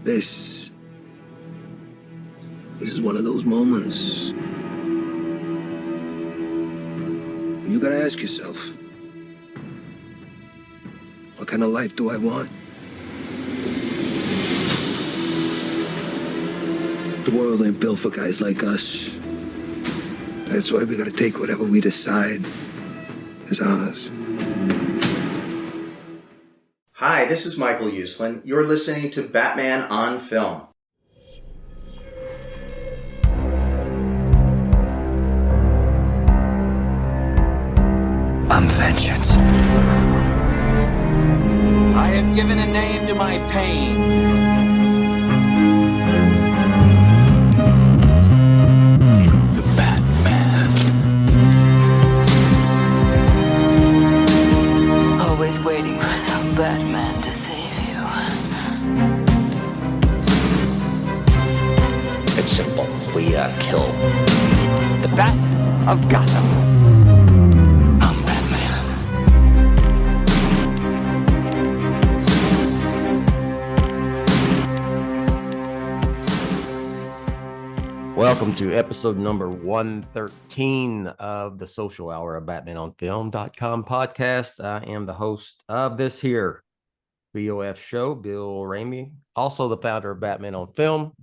This is one of those moments you gotta ask yourself, what kind of life do I want? The world ain't built for guys like us. That's why we gotta take whatever we decide is ours. Hi, this is Michael Uslan. You're listening to Batman on Film. I'm vengeance. I have given a name to my pain. The Batman. Always waiting for some Batman to save you. It's simple. We kill the Bat of Gotham. I'm Batman. Welcome to episode number 113 of the Social Hour of BatmanOnFilm.com podcast. I am the host of this here BOF show, Bill Ramey, also the founder of Batman on Film,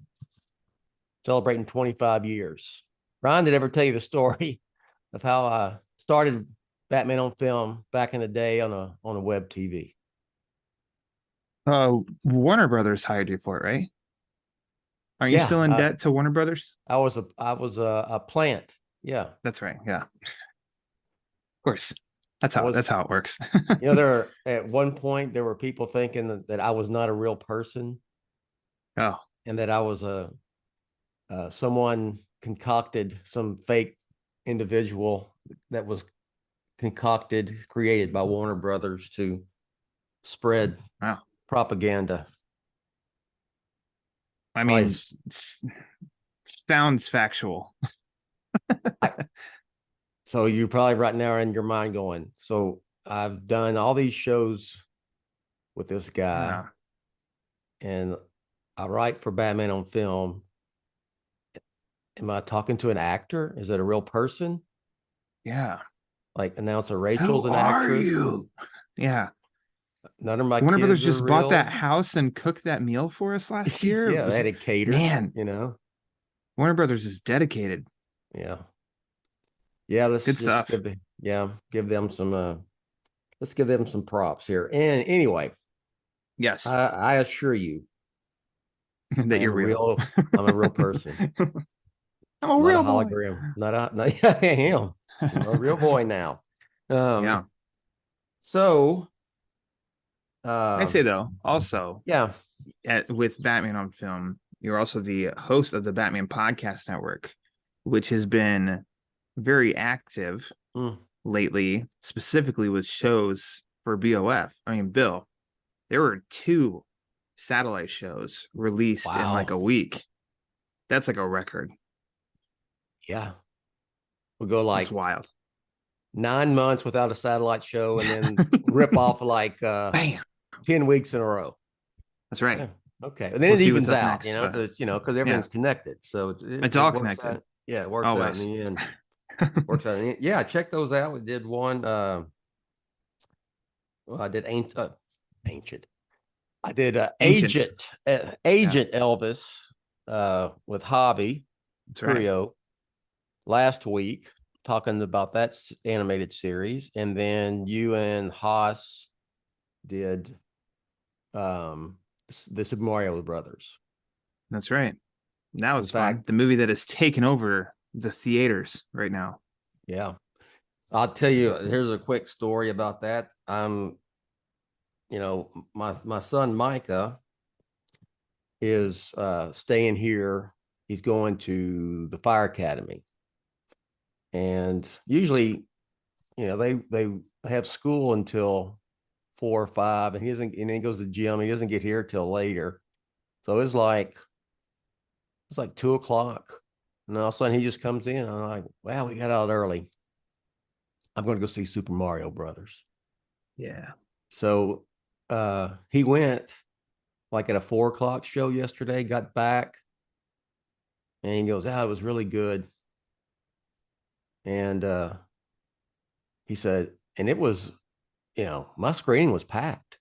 celebrating 25 years. Ryan, did I ever tell you the story of how I started Batman on Film back in the day on a web TV? Warner Brothers hired you for it, right? Aren't you still in debt to Warner Brothers? I was a plant. Yeah, that's right. Yeah, of course. That's how it works. There at one point there were people thinking that I was not a real person. Oh, and that I was someone concocted, some fake individual that was created by Warner Brothers to spread propaganda. I mean, sounds factual. So you probably right now are in your mind going, so I've done all these shows with this guy, and I write for Batman on Film. Am I talking to an actor? Is it a real person? Yeah. Like announcer Rachel's an actress. Who are you? Yeah. None of my Warner kids Brothers are just real. bought that house and cooked that meal for us last year. Yeah, they had it catered. Man, Warner Brothers is dedicated. Yeah. Yeah, let's good stuff. Give them some let's give them some props here. And anyway, yes, I assure you that you're real. I'm a real person. I'm a real hologram. I am. I'm a real boy now. Yeah. So I say though, also, with Batman on Film, you're also the host of the Batman Podcast Network, which has been very active lately, specifically with shows for BOF. I mean, Bill, there were 2 satellite shows released in like a week. That's like a record. Yeah. We'll go like it's wild. 9 months without a satellite show and then rip off like 10 weeks in a row. That's right. Yeah. Okay. And then it evens out, because everything's connected. So it's all connected. Out. Yeah, it works out in the end. Works out in the end. Yeah, check those out. We did one. I did Ancient. I did Agent Elvis with Hobby Trio last week, talking about that animated series. And then you and Haas did the Super Mario Brothers. That's right. That was fun. The movie that has taken over the theaters right now. Yeah. I'll tell you, here's a quick story about that. My son Micah is staying here. He's going to the fire academy. And usually, they have school until 4 or 5, and he goes to the gym. He doesn't get here till later. So it's like 2:00. And all of a sudden he just comes in. I'm like, wow, we got out early. I'm going to go see Super Mario Brothers. Yeah. So he went like at a 4 o'clock show yesterday, got back, and he goes, it was really good. And he said, and it was, my screening was packed.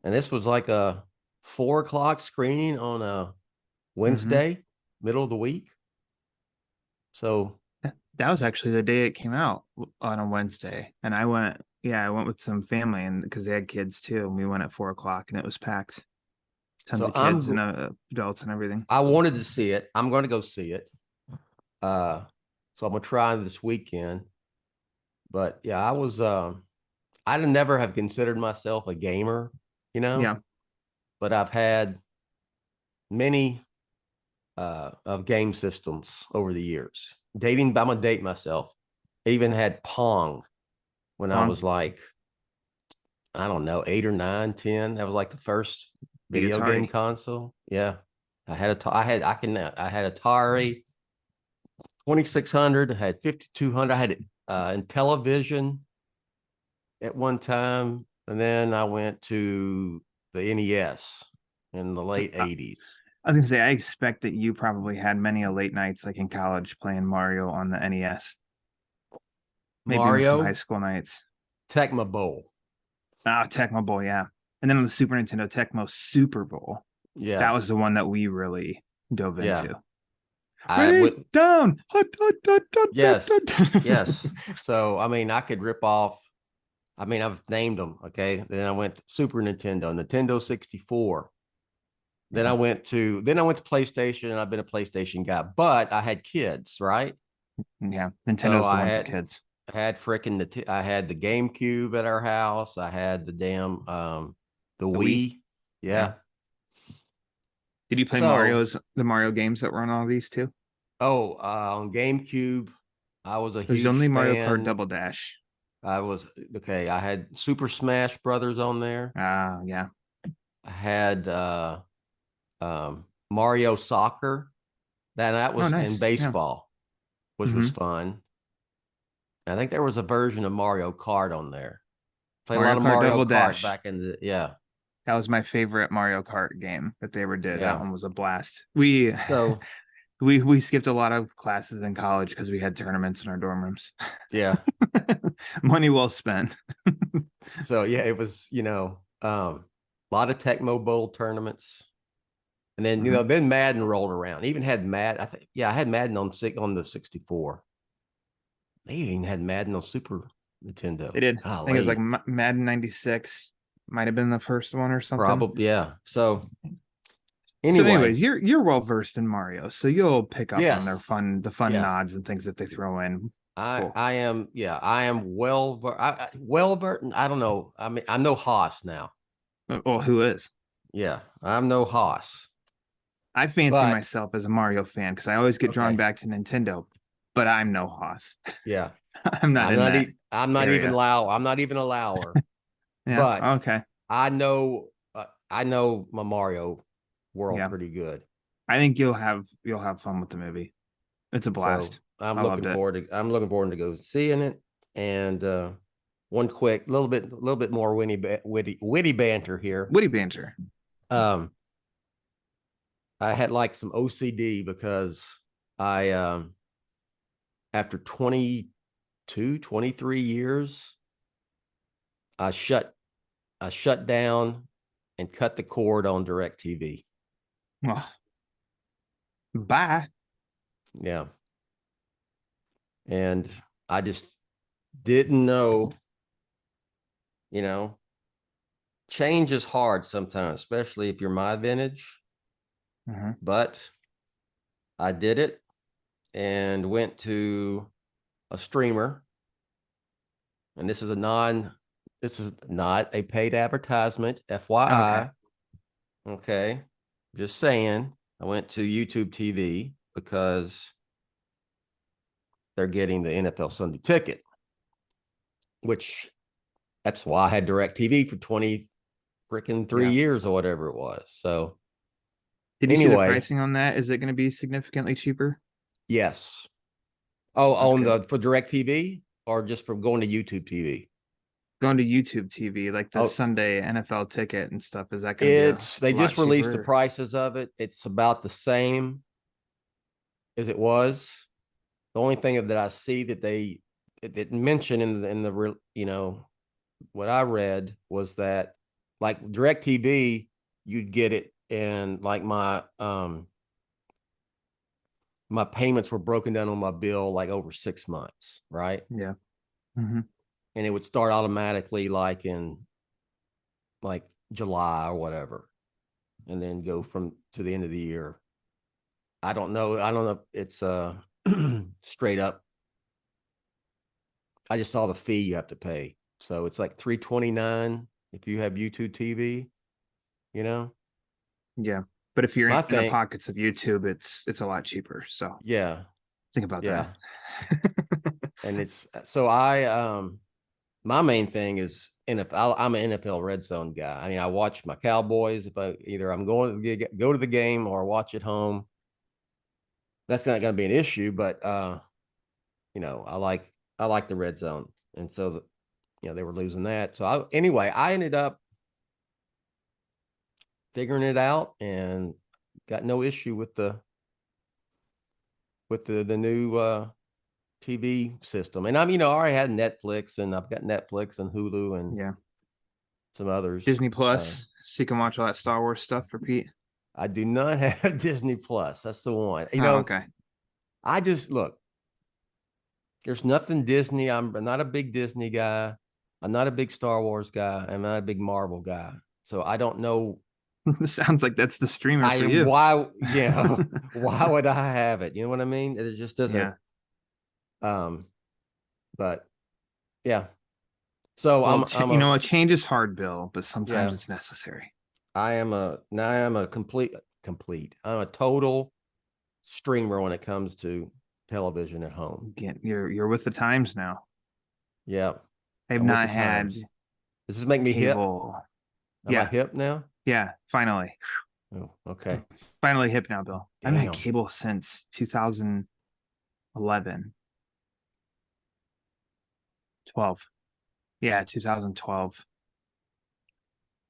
And this was like a 4 o'clock screening on a Wednesday, middle of the week. So that was actually the day it came out, on a Wednesday. And I went with some family, and because they had kids too. And we went at 4 o'clock, and it was packed. Tons of kids and adults and everything. I wanted to see it. I'm going to go see it. So I'm going to try this weekend. But yeah, I'd never have considered myself a gamer, Yeah. But I've had many of game systems over the years. I'm gonna date myself. I even had Pong when I was like, I don't know, 8 or 9, 10. That was like the first video game console. Yeah. I had Atari 2600, I had 5200, I had in television at one time, and then I went to the NES in the late 80s. I was gonna say, I expect that you probably had many a late nights, like in college, playing Mario on the NES. Maybe some high school nights. Tecmo Bowl. Tecmo Bowl, yeah. And then on the Super Nintendo, Tecmo Super Bowl. Yeah, that was the one that we really dove into. Down. Yes, yes. So I mean, I could rip off. I mean, I've named them. Okay, then I went to Super Nintendo, Nintendo 64. Then I went to PlayStation, and I've been a PlayStation guy. But I had kids, right? Yeah, Nintendo's the one for kids. I had the GameCube at our house. I had the damn the Wii. Yeah. Did you play the Mario games that were on all these too? Oh, on GameCube, I was a huge There's only fan. Mario Kart Double Dash. I had Super Smash Brothers on there. Yeah. I had Mario Soccer. That was in baseball, which was fun. I think there was a version of Mario Kart on there. Played a lot of Mario Kart back in the That was my favorite Mario Kart game that they ever did. Yeah. That one was a blast. We skipped a lot of classes in college because we had tournaments in our dorm rooms. Yeah. Money well spent. So yeah, it was, a lot of Tecmo Bowl tournaments. And then, then Madden rolled around. Even had Madden. I had Madden on the 64. They even had Madden on Super Nintendo. They did. I think it was like Madden 96. Might have been the first one or something. Probably, yeah. So anyways, you're well versed in Mario, so you'll pick up on the fun nods and things that they throw in. Cool. I am well versed. I don't know. I mean, I'm no Haas now. Well, who is? Yeah, I'm no Haas. I fancy myself as a Mario fan because I always get drawn back to Nintendo, but I'm no Haas. Yeah, I'm not even a Lauer. Yeah, but okay. I know my Mario world pretty good. I think you'll have fun with the movie. It's a blast. So I'm looking forward to go seeing it. And one quick little bit more witty banter here. Witty banter. I had like some OCD because I after 23 years, I shut down and cut the cord on DirecTV. Oh. Bye. Yeah. And I just didn't know, change is hard sometimes, especially if you're my vintage. Mm-hmm. But I did it and went to a streamer. And this is not a paid advertisement, FYI. Okay. Just saying. I went to YouTube TV because they're getting the NFL Sunday Ticket, which that's why I had DirecTV for 23 years or whatever it was. So did you see the pricing on that? Is it going to be significantly cheaper? Yes. Oh, for DirecTV or just for going to YouTube TV? going to YouTube TV, like the Sunday NFL ticket and stuff? Is that going to be they just released the prices of it. It's about the same as it was. The only thing that I see that they mentioned in the what I read was that like DirecTV, you'd get it, and like my payments were broken down on my bill like over 6 months, right? Yeah. And it would start automatically like in like July or whatever, and then go to the end of the year. I don't know if it's straight up. I just saw the fee you have to pay. So it's like $329 if you have YouTube TV, Yeah. But if you're in the pockets of YouTube, it's a lot cheaper. So yeah, think about that. And it's so my main thing is NFL. I'm an NFL red zone guy. I mean, I watch my Cowboys if I'm going to go to the game or watch at home. That's not going to be an issue, but I like the red zone, and so they were losing that. So I ended up figuring it out and got no issue with the new TV system. And I already had Netflix, and I've got Netflix and Hulu and some others. Disney Plus, so you can watch all that Star Wars stuff for Pete. I do not have Disney Plus. That's the one. Okay. I just look. There's nothing Disney. I'm not a big Disney guy. I'm not a big Star Wars guy. I'm not a big Marvel guy. So I don't know. Sounds like that's the streamer for you. Why? Yeah. Why would I have it? You know what I mean? It just doesn't. Yeah. But yeah. So a change is hard, Bill, but sometimes it's necessary. I'm a complete. I'm a total streamer when it comes to television at home. Again, you're with the times now. Yeah. I've not had. Does this make me cable. Hip? Am I hip now? Yeah, finally. Oh, okay. Finally hip now, Bill. Damn. I've had cable since 2011. 12. Yeah, 2012.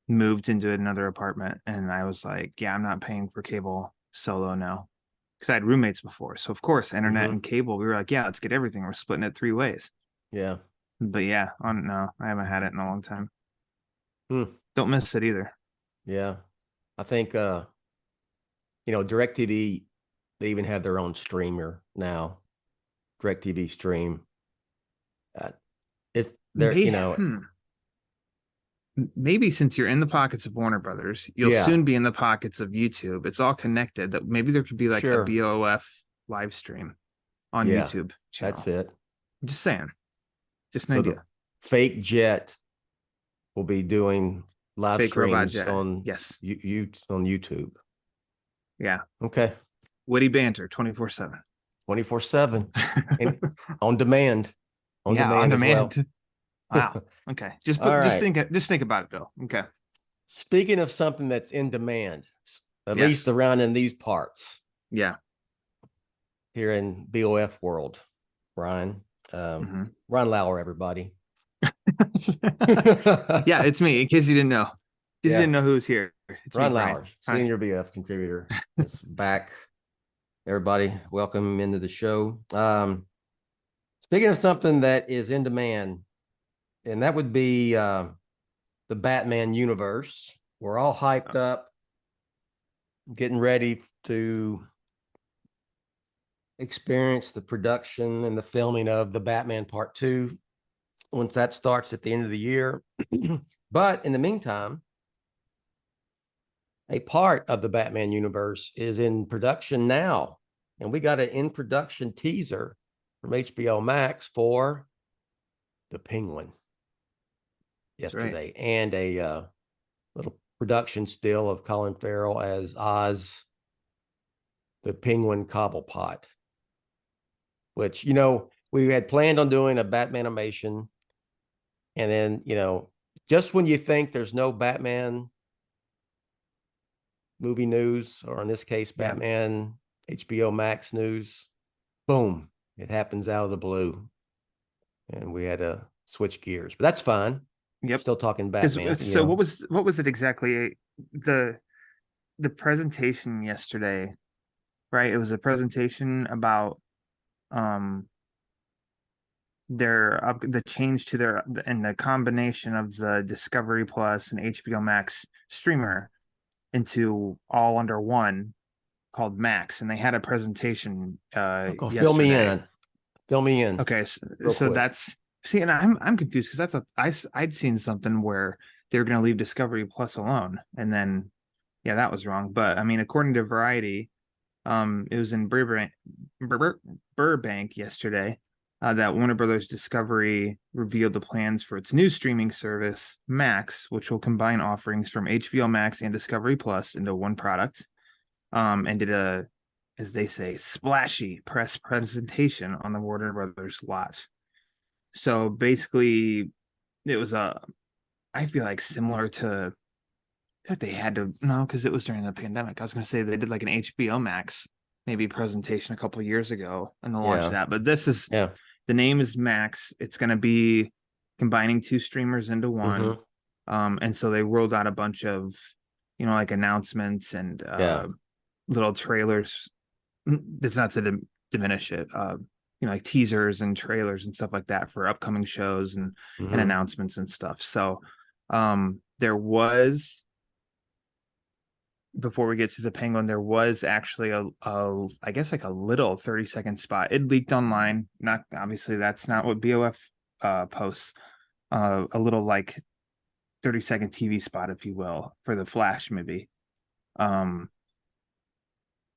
Moved into another apartment, and I was like, yeah, I'm not paying for cable solo now. Because I had roommates before. So, of course, internet and cable, we were like, yeah, let's get everything. We're splitting it 3 ways. Yeah. But yeah, no, I haven't had it in a long time. Don't miss it either. Yeah. I think, DirecTV, they even have their own streamer now. DirecTV Stream. Maybe since you're in the pockets of Warner Brothers, you'll soon be in the pockets of YouTube. It's all connected. That maybe there could be like a BOF live stream on YouTube channel. That's it. I'm just saying. Just an idea. Fake Jett will be doing live streams on YouTube. Yeah. Okay. Witty banter 24/7. 24/7 on demand. On demand. Wow. Okay. Just think about it, Bill. Okay. Speaking of something that's in demand, at least around in these parts. Yeah. Here in BOF world, Ryan. Ron Lauer, everybody. Yeah, it's me. In case you didn't know. You didn't know who's here. It's Ron Lauer, senior BF contributor, is back. Everybody, welcome into the show. Speaking of something that is in demand, and that would be the Batman universe. We're all hyped up, getting ready to experience the production and the filming of the Batman Part 2 once that starts at the end of the year. But in the meantime, a part of the Batman universe is in production now. And we got an in-production teaser from HBO Max for the Penguin yesterday. Right. And a little production still of Colin Farrell as Oz, the Penguin Cobblepot, which, we had planned on doing a Batman animation. And then, just when you think there's no Batman movie news, or in this case, Batman HBO Max news, boom, it happens out of the blue. And we had to switch gears, but that's fine. Yep. Still talking Batman. So what was it exactly? The presentation yesterday, right? It was a presentation about the change to their and the combination of the Discovery Plus and HBO Max streamer into all under one called Max, and they had a presentation yesterday. Fill me in. Okay, so that's and I'm confused because I'd seen something where they were going to leave Discovery Plus alone, and then that was wrong. But I mean, according to Variety, it was in Burbank yesterday that Warner Brothers Discovery revealed the plans for its new streaming service, Max, which will combine offerings from HBO Max and Discovery Plus into one product, and did a, as they say, splashy press presentation on the Warner Brothers lot. So basically, it was I feel like similar to that they had to, no, because it was during the pandemic. I was going to say they did like an HBO Max maybe presentation a couple of years ago and the launch of that. But this is, the name is Max. It's going to be combining two streamers into one. And so they rolled out a bunch of, like announcements and little trailers. That's not to diminish it. Like teasers and trailers and stuff like that for upcoming shows and announcements and stuff. So there was, before we get to the Penguin, there was actually I guess like a little 30-second spot. It leaked online. Not obviously that's not what BOF posts. A little like 30-second TV spot, if you will, for the Flash movie.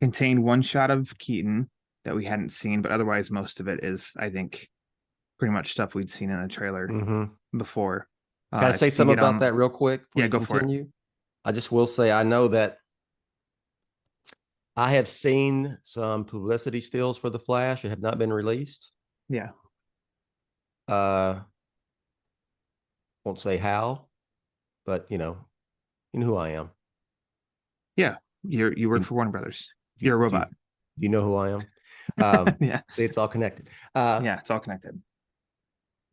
Contained one shot of Keaton that we hadn't seen, but otherwise most of it is, I think, pretty much stuff we'd seen in the trailer before. Can I say something about that real quick? Yeah, go for it. I just will say I know that I have seen some publicity stills for the Flash that have not been released. Yeah. Won't say how, but you know who I am. Yeah, you work for Warner Brothers. You're a robot. You know who I am. Yeah, it's all connected. Yeah, it's all connected.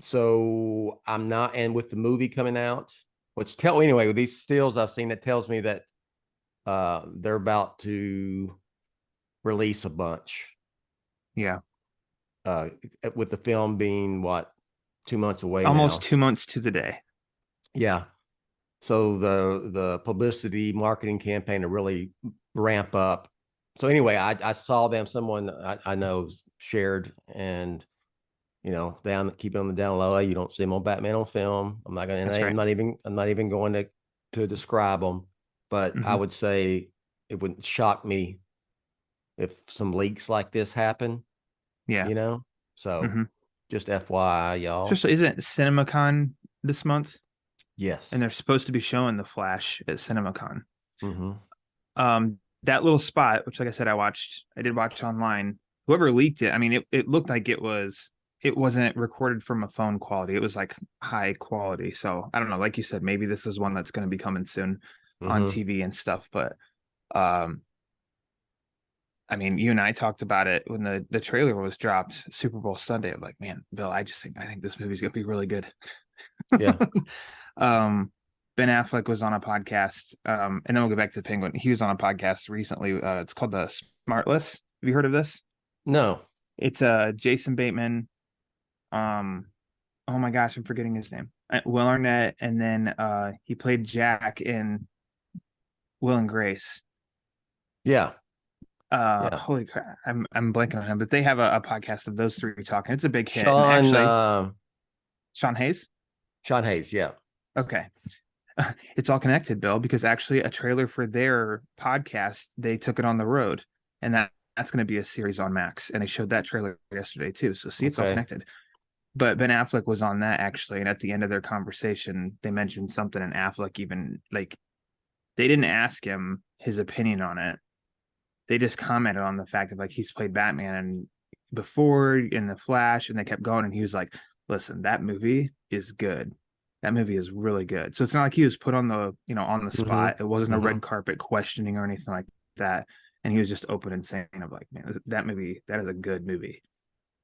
So I'm not, and with the movie coming out, which anyway, with these stills I've seen, that tells me that they're about to release a bunch. Yeah. With the film being 2 months away, almost now. 2 months to the day. Yeah. So the publicity marketing campaign to really ramp up. So anyway, I saw them, someone I know shared, and keep it on the down low. You don't see them on Batman on film. I'm not gonna. I'm not even going to describe them, but I would say it wouldn't shock me if some leaks like this happen. Yeah. So just FYI, y'all. Isn't CinemaCon this month? Yes. And they're supposed to be showing the Flash at CinemaCon. That little spot, which, like I said, I did watch online. Whoever leaked it, I mean, it looked like it wasn't recorded from a phone quality. It was like high quality. So I don't know. Like you said, maybe this is one that's going to be coming soon on TV and stuff. But I mean, you and I talked about it when the trailer was dropped Super Bowl Sunday. I'm like, man, Bill, I think this movie's going to be really good. Yeah. Ben Affleck was on a podcast, and then we'll get back to the Penguin. He was on a podcast recently. It's called the Smart List. Have you heard of this? No. It's Jason Bateman. Oh my gosh, I'm forgetting his name. Will Arnett, and then he played Jack in Will and Grace. Yeah. Holy crap, I'm blanking on him, but they have a podcast of those three talking. It's a big hit. Sean Hayes. Sean Hayes, yeah. Okay. It's all connected, Bill, because actually a trailer for their podcast, they took it on the road, and that's going to be a series on Max, and they showed that trailer yesterday too. So see, it's all connected. But Ben Affleck was on that actually, and at the end of their conversation, they mentioned something, and Affleck even they didn't ask him his opinion on it. They just commented on the fact that he's played Batman before in the Flash, and they kept going, and he was like, "Listen, that movie is good. That movie is really good." So it's not like he was put on the on the spot. It wasn't a red carpet questioning or anything like that. And he was just open and saying, "I'm like, man, that movie, that is a good movie."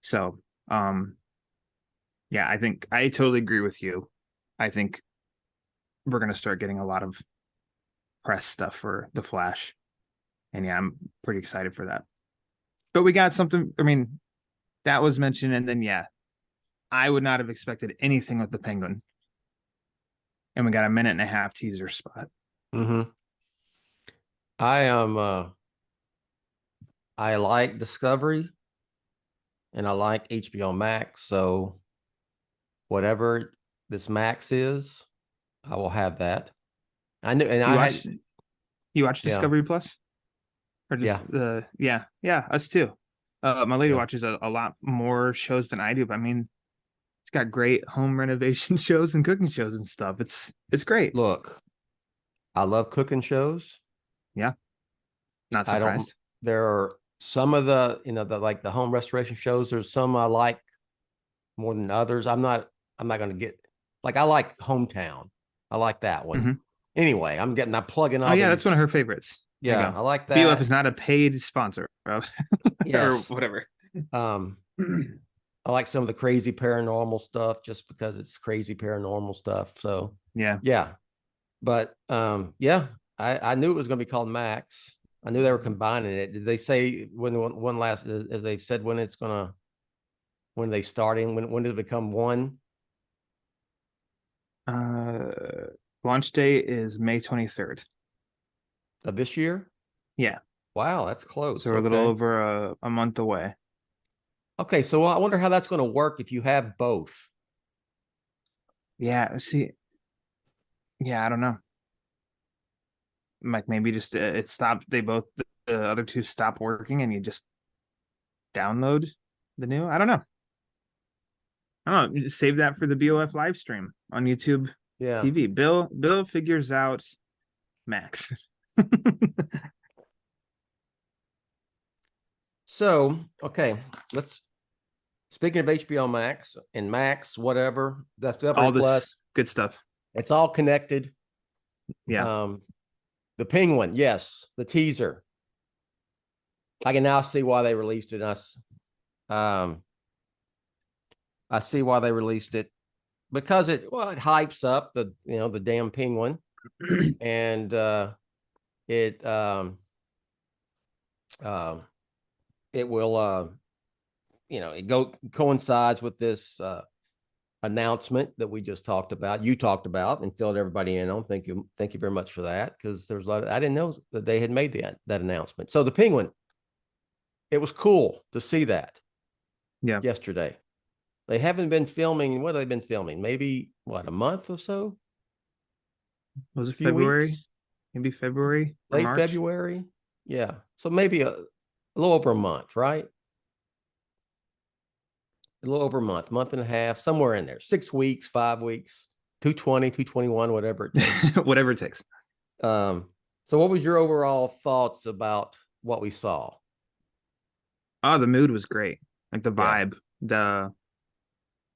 So, yeah, I think I totally agree with you. I think we're going to start getting a lot of press stuff for the Flash. And yeah, I'm pretty excited for that. But we got something, I mean, that was mentioned. And then, yeah, I would not have expected anything with the Penguin. And we got a 1.5-minute teaser spot. Mm-hmm. I like Discovery and I like HBO Max. So whatever this Max is, I will have that. I knew, and you watched Discovery Plus? Or just yeah, us too. My lady watches a lot more shows than I do, but I mean, it's got great home renovation shows and cooking shows and stuff. It's great. Look, I love cooking shows. Yeah. Not surprised. There are some of the, the home restoration shows. There's some I like more than others. I'm not going to get, like, I like Hometown. I like that one. Mm-hmm. Anyway, I'm plugging all that's one of her favorites. Yeah, I like that. BOF is not a paid sponsor or whatever. I like some of the crazy paranormal stuff just because it's crazy paranormal stuff. So yeah. But I knew it was going to be called Max. I knew they were combining it. Did they say when they said when it's gonna, when they starting, when did it become one? Launch day is May 23rd of this year. Yeah. Wow, that's close. So we're a little over a month away. Okay, so I wonder how that's going to work if you have both. Yeah. See. Yeah, I don't know. Like maybe just it stopped. They both, the other two stop working, and you just download the new. I don't know. Save that for the BOF live stream on YouTube TV. Bill figures out Max. So, okay, speaking of HBO Max and Max, whatever, that's all this Plus, good stuff. It's all connected. Yeah. The Penguin, yes, the teaser. I can now see why they released it. I see why they released it because it hypes up the damn Penguin, and it will it coincides with this announcement that we just talked about. You talked about and filled everybody in on. Thank you very much for that, because there's a lot I didn't know that they had made that announcement. So the Penguin, it was cool to see that. Yeah. Yesterday. They haven't been filming. What have they been filming? Maybe a month or so? Was it February? Weeks? Maybe February? Late March? February? Yeah. So maybe a little over a month, right? A little over a month and a half, somewhere in there. 6 weeks, 5 weeks, 220, 221, whatever it takes. Whatever it takes. So what was your overall thoughts about what we saw? Oh, the mood was great. Like the vibe,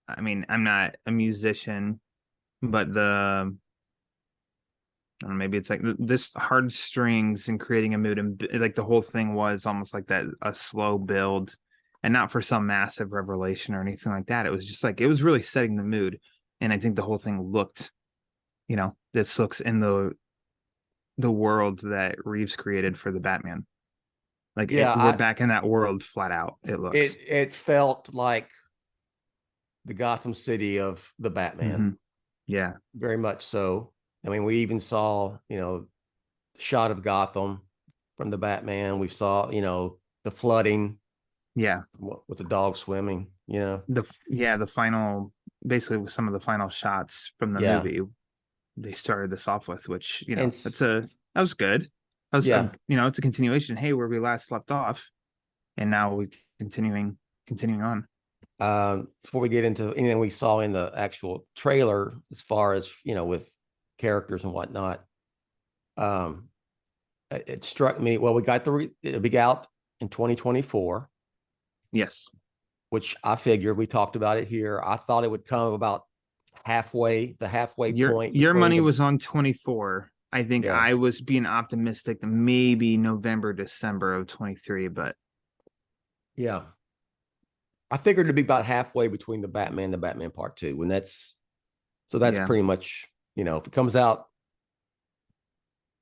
I mean, I'm not a musician, but I don't know, maybe it's like this hard strings and creating a mood, and like the whole thing was almost like that, a slow build, and not for some massive revelation or anything like that. It was just like, it was really setting the mood. And I think the whole thing looked, this looks in the world that Reeves created for the Batman. Like we're back in that world flat out. It looks. It felt like the Gotham City of the Batman. Mm-hmm. Yeah, very much so. I mean, we even saw, the shot of Gotham from the Batman. We saw, the flooding. Yeah, with the dog swimming. The final, basically with some of the final shots from the movie, they started this off with, which that was good. It's a continuation. Hey, where we last left off, and now we continuing on. Before we get into anything we saw in the actual trailer, as far as with characters and whatnot, it struck me. Well, we got it'll be out in 2024. Yes, which I figured, we talked about it here. I thought it would come about halfway point. Your money was on 24. I think I was being optimistic, maybe November, December of 23, but yeah, I figured it'd be about halfway between the Batman Part 2, and that's pretty much if it comes out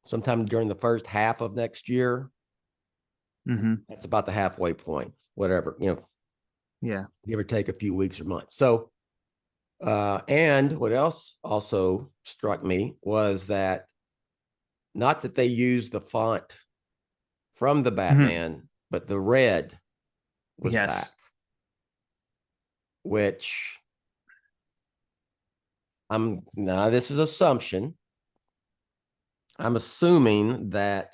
sometime during the first half of next year, that's about the halfway point, whatever, Yeah. give or take a few weeks or months. So, and what else also struck me was that not that they used the font from the Batman, but the red was back, which now this is assumption. I'm assuming that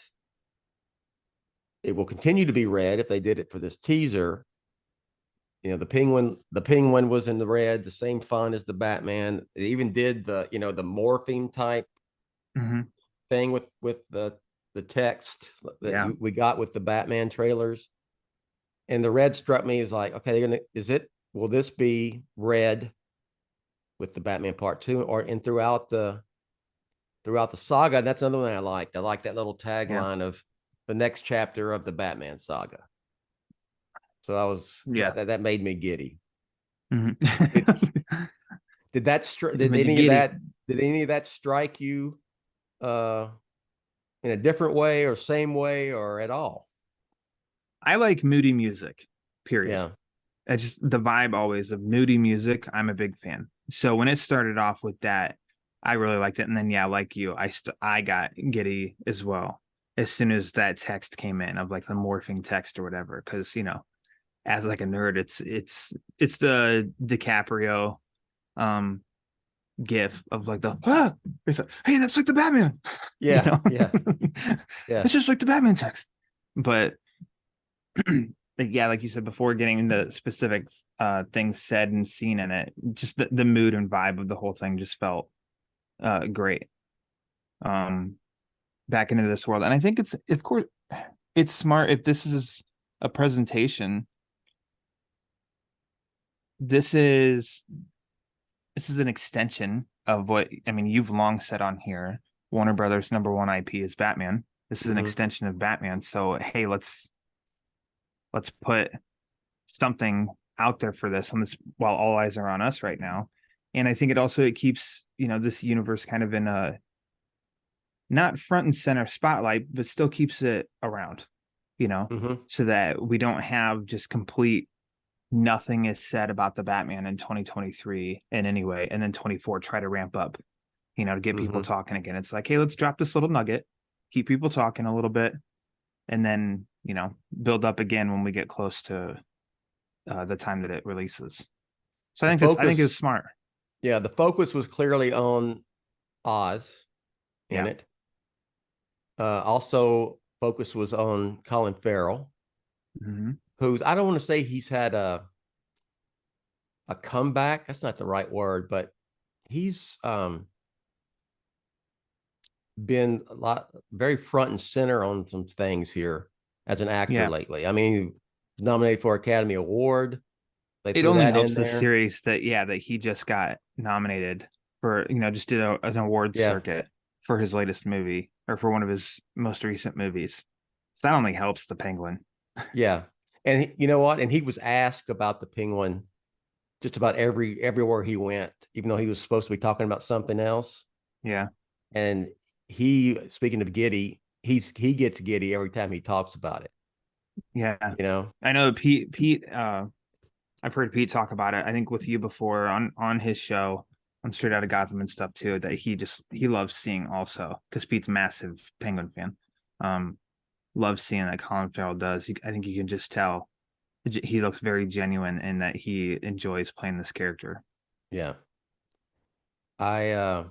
it will continue to be red if they did it for this teaser. The penguin was in the red, the same font as the Batman. They even did the morphing type thing with the text that we got with the Batman trailers. And the red struck me as like, okay, will this be red with the Batman Part 2 and throughout the saga? And that's another one I liked. I like that little tagline of the next chapter of the Batman saga. So I was, that made me giddy. Did any of that strike you in a different way or same way or at all? I like moody music, period. Yeah. It's just the vibe always of moody music. I'm a big fan. So when it started off with that, I really liked it. And then, like you, I got giddy as well as soon as that text came in of like the morphing text or whatever. Cause as like a nerd, it's the DiCaprio gif of like it's like, hey, that's like the Batman. Yeah. Yeah. It's just like the Batman text. But like you said before, getting into specific things said and seen in it, just the mood and vibe of the whole thing just felt great. Back into this world. And I think of course it's smart if this is a presentation. This is an extension of what you've long said on here. Warner Brothers' #1 IP is Batman. This is an extension of Batman. So hey, let's put something out there for this on this while all eyes are on us right now. And I think it keeps this universe kind of in a not front and center spotlight, but still keeps it around, so that we don't have just complete nothing is said about the Batman in 2023 in any way, and then 24 try to ramp up, to get people talking again. It's like, hey, let's drop this little nugget, keep people talking a little bit, and then build up again when we get close to the time that it releases. So I think it was smart. Yeah, the focus was clearly on Oz in it. Also, focus was on Colin Farrell, who's, I don't want to say he's had a comeback. That's not the right word, but he's been very front and center on some things here as an actor lately. He was nominated for Academy Award. It only helps the series that he just got nominated for, just did an award circuit for his latest movie or for one of his most recent movies. So that only helps the Penguin. Yeah. And you know what? And he was asked about the Penguin just about everywhere he went, even though he was supposed to be talking about something else. Yeah. And speaking of giddy, he gets giddy every time he talks about it. Yeah. I know Pete, I've heard Pete talk about it, I think with you before on his show on Straight Outta Gotham and stuff too, that he loves seeing also, because Pete's a massive Penguin fan. Loves seeing that Colin Farrell does. I think you can just tell he looks very genuine and that he enjoys playing this character. Yeah. they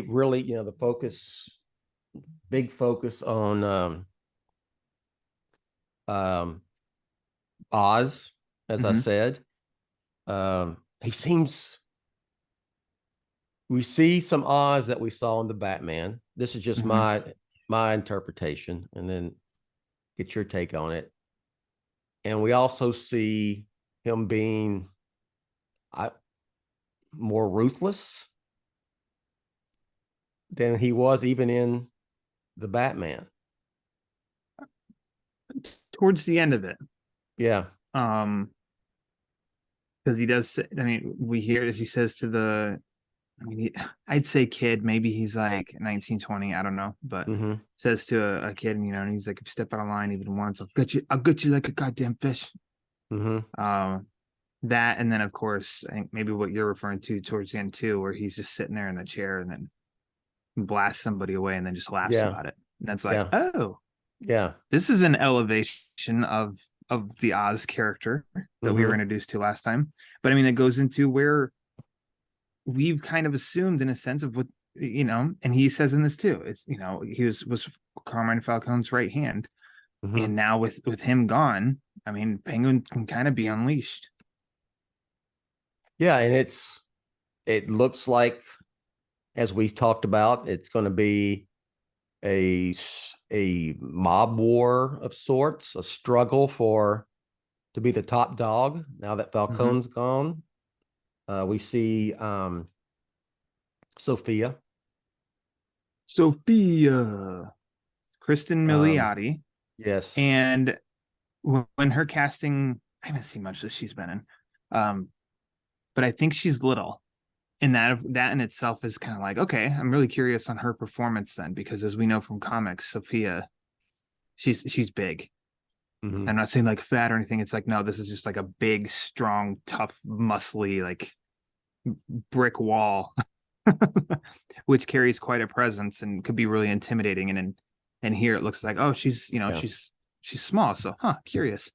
really, the big focus on Oz, as I said. We see some Oz that we saw in the Batman. This is just my interpretation, and then get your take on it. And we also see him being more ruthless than he was even in the Batman. Towards the end of it. Yeah. Because he does, we hear, as he says to I mean, I'd say kid. Maybe he's like 19, 20. I don't know, but says to a kid, you know, and he's like, if you step out of line even once, I'll get you like a goddamn fish. That, and then of course, I think maybe what you're referring to towards the end too, where he's just sitting there in the chair and then blasts somebody away and then just laughs about it. And that's like, oh, yeah, this is an elevation of the Oz character that we were introduced to last time. But I mean, it goes into where we've kind of assumed in a sense of what, you know, and he says in this too, it's, you know, he was Carmine Falcone's right hand. And now with him gone, I mean, Penguin can kind of be unleashed. Yeah, and it looks like, as we talked about, it's going to be a mob war of sorts, a struggle to be the top dog now that Falcone's gone. We see Sophia, Kristen Milioti. Yes. And when her casting, I haven't seen much that she's been in, but I think she's little. And that in itself is kind of like, okay, I'm really curious on her performance then, because as we know from comics, Sophia, she's big. I'm not saying like fat or anything. It's like, no, this is just like a big, strong, tough, muscly, like brick wall, which carries quite a presence and could be really intimidating. And here it looks like, oh, she's, you know, she's small. So, curious.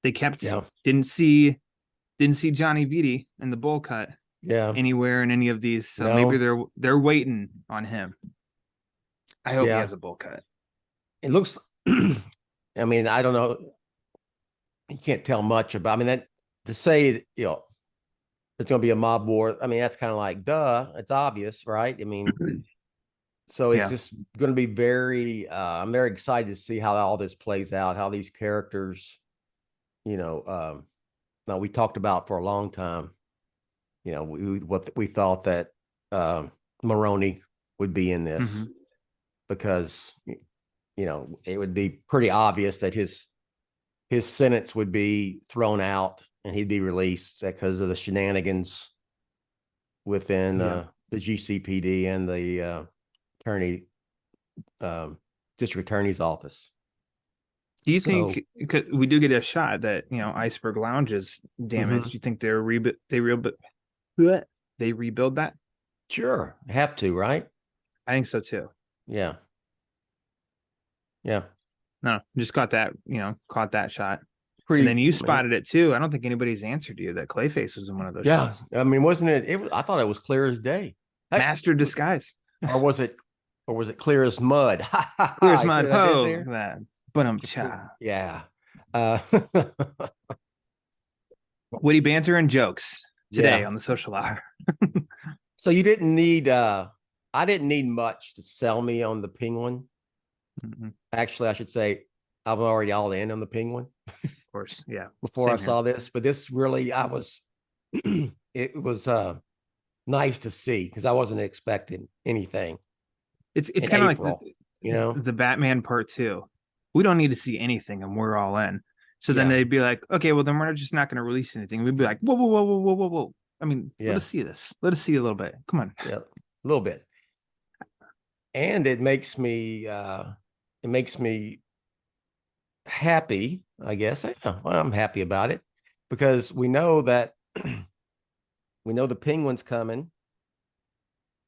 They kept, didn't see Johnny Vitti in the bowl cut. Anywhere in any of these. So maybe they're waiting on him. I hope he has a bowl cut. It looks, I mean, I don't know. You can't tell much about, I mean, that to say, you know, it's going to be a mob war. I mean, that's kind of like, duh, it's obvious, right? I mean, so it's just going to be very, I'm very excited to see how all this plays out, how these characters, you know, now we talked about for a long time, you know, what we thought that Maroney would be in this because, you know, it would be pretty obvious that his sentence would be thrown out and he'd be released because of the shenanigans within the GCPD and the district attorney's office. Do you think, because we do get a shot that, you know, Iceberg Lounge is damaged? You think they rebuild that? Sure, have to, right? I think so too. Yeah. No, just caught that shot. And then you spotted it too. I don't think anybody's answered you that Clayface was in one of those shots. I mean, wasn't it? I thought it was clear as day. Master disguise. or was it clear as mud? Clear as mud. Oh, that. Cha. Yeah. Witty banter and jokes today on the social hour. So you didn't need I didn't need much to sell me on the Penguin. Actually, I should say I'm already all in on the Penguin. Of course, yeah. Before I saw this, but this really, it was nice to see because I wasn't expecting anything. It's kind of like you know, the Batman Part 2. We don't need to see anything, and we're all in. So then they'd be like, okay, well then we're just not going to release anything. We'd be like, whoa. I mean, let us see this. Let us see a little bit. Come on. Yeah, a little bit. And it makes me happy, I guess. Well, I'm happy about it because we know that the Penguin's coming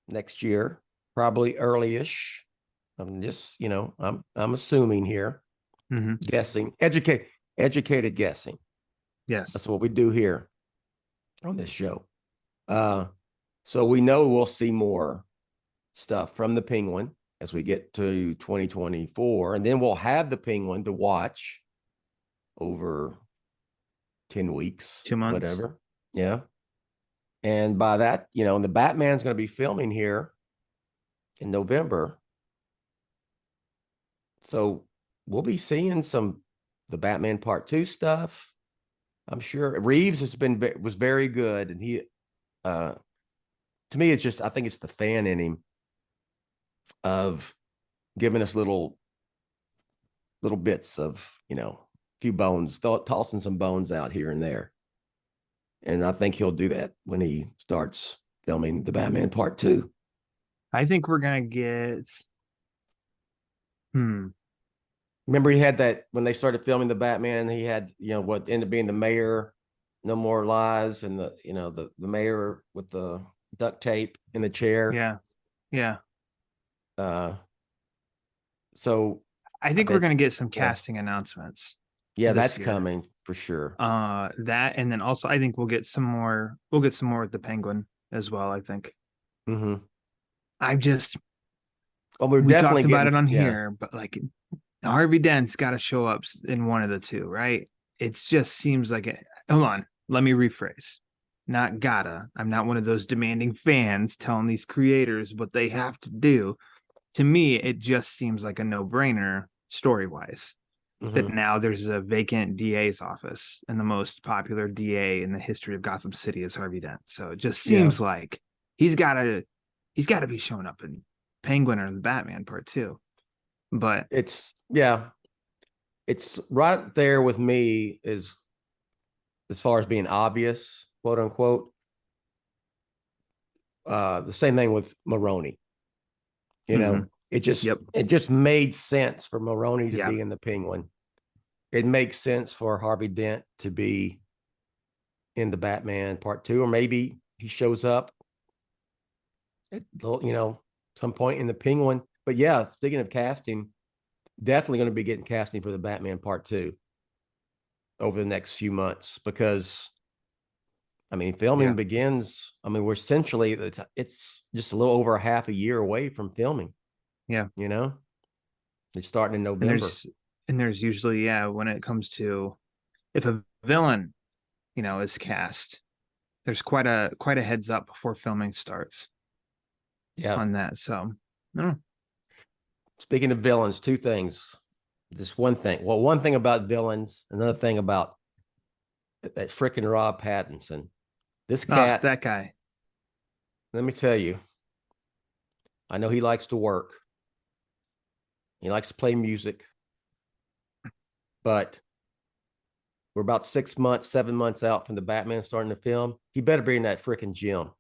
next year, probably early-ish. I'm just, you know, I'm assuming here, guessing, educated guessing. Yes, that's what we do here on this show. So we know we'll see more stuff from the Penguin as we get to 2024, and then we'll have the Penguin to watch over 10 weeks, 2 months, whatever. Yeah. And by that, you know, the Batman's going to be filming here in November. So we'll be seeing the Batman Part 2 stuff. I'm sure Reeves was very good. And he, to me, it's just, I think it's the fan in him of giving us little bits of, you know, a few bones, tossing some bones out here and there. And I think he'll do that when he starts filming the Batman Part 2. I think we're gonna get. Remember, he had that when they started filming the Batman. He had, what ended up being the mayor, No More Lies, and the mayor with the duct tape in the chair. Yeah. So I think we're gonna get some casting announcements. Yeah, that's coming for sure. That, and then also I think we'll get some more. We'll get some more with the Penguin as well. I think. Mm-hmm. We talked about it on here, but like Harvey Dent's got to show up in one of the two, right? It just seems like it. Hold on, let me rephrase. Not gotta. I'm not one of those demanding fans telling these creators what they have to do. To me, it just seems like a no-brainer story-wise. That now there's a vacant DA's office, and the most popular DA in the history of Gotham City is Harvey Dent. So it just seems like he's got to be showing up in Penguin or the Batman Part 2. But it's right there with me as far as being obvious, quote unquote. The same thing with Maroni. It just made sense for Maroni to be in the Penguin. It makes sense for Harvey Dent to be in the Batman Part 2, or maybe he shows up at some point in the Penguin. But yeah, speaking of casting, definitely going to be getting casting for the Batman Part 2 over the next few months, because filming begins. We're essentially, it's just a little over a half a year away from filming. Yeah. It's starting in November. And there's usually, when it comes to, if a villain, is cast, there's quite a heads up before filming starts. Yeah. On that. So, Speaking of villains, two things. Just one thing. Well, one thing about villains, another thing about that freaking Rob Pattinson. This cat. That guy. Let me tell you. I know he likes to work. He likes to play music. But we're about 7 months out from the Batman starting to film. He better be in that freaking gym.